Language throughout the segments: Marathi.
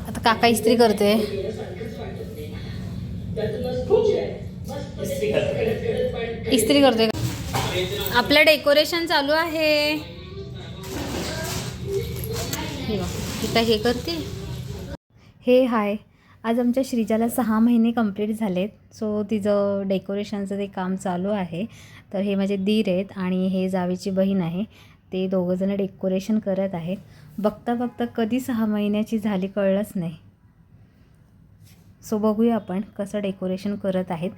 आता काका इस्त्री करतोय. इस्त्री करतोय. आपलं डेकोरेशन चालू आहे. इथं हे करते. हे हाय, आज आमच्या श्रीजाला 6 महिने कंप्लीट झालेत. सो तिचं डेकोरेशनचं ते काम चालू आहे. तर हे माझे दीर आहेत आणि हे जावेची बहीण आहे. ते दोघंजणं डेकोरेशन करत आहेत. बघता बघता कधी 6 महिन्याची झाली कळलंच नाही. सो बघूया आपण कसं डेकोरेशन करत आहेत.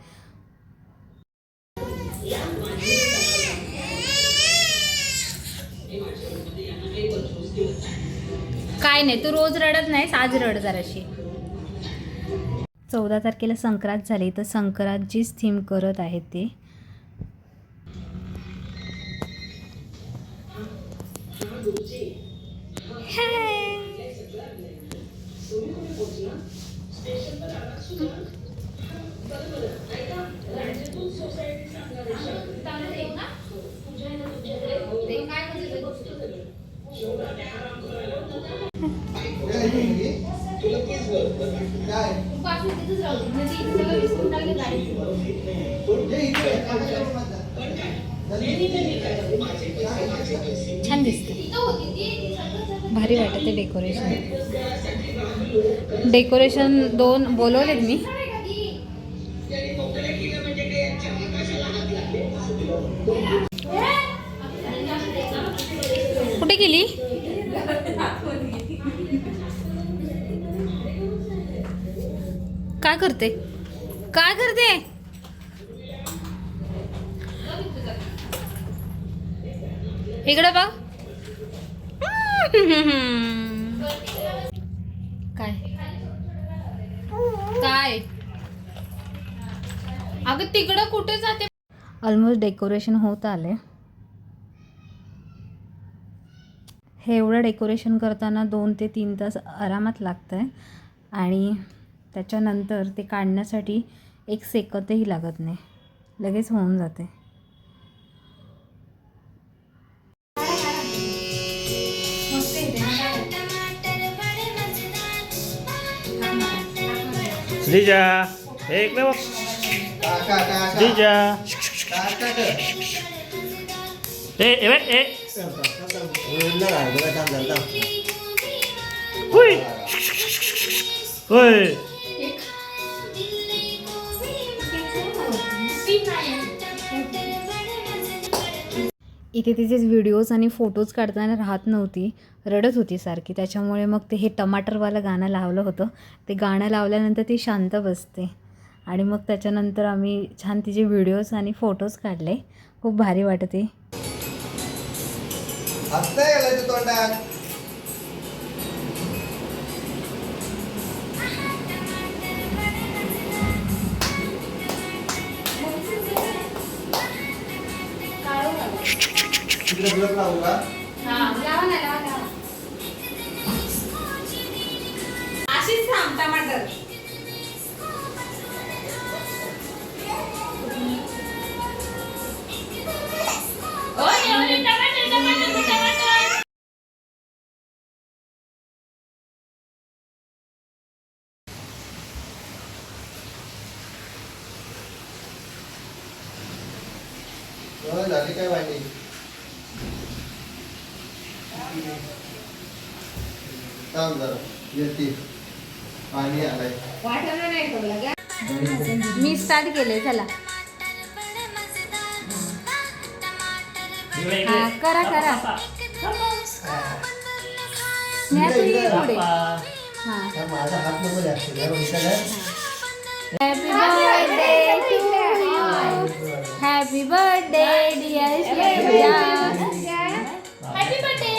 काय नाही, तू रोज रडत नाहीस, आज रड जराशी. 14 तारखेला संक्रांत झाली, तर संक्रांतचीच थीम करत आहेत ते. छान दिसते, भारी वाटते डेकोरेशन. डेकोरेशन 2 बोलवलेत मी. कुठे गेली? काय करते? काय करते? इकडे बघ. काय काय अगं तिकडं कुठे जाते? ऑलमोस्ट डेकोरेशन होत आले. हे एवढं डेकोरेशन करताना 2 ते 3 तास आरामात लागतं आहे. आणि त्याच्यानंतर ते काढण्यासाठी 1 सेकंदही लागत नाही, लगेच होऊन जाते. श्रीजा एक बघ. श्रीजा ए होय. इथे तिचेच व्हिडिओज आणि फोटोज काढताना राहत नव्हती, रडत होती सारखी. त्याच्यामुळे मग ते हे टमाटरवालं गाणं लावलं होतं. ते गाणं लावल्यानंतर ती शांत बसते आणि मग त्याच्यानंतर आम्ही छान तिचे व्हिडिओज आणि फोटोज काढले. खूप भारी वाटते. झाली काय वाटली? थांब जरा, येते पाणी आलंय. मी स्टार्ट केले. चला हा, करा करा. माझा हात नको जास्त. Happy birthday to you. Happy birthday dear Shreeja. Happy birthday.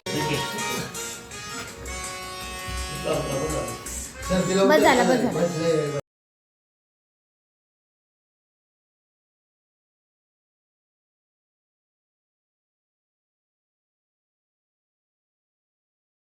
बस झाला.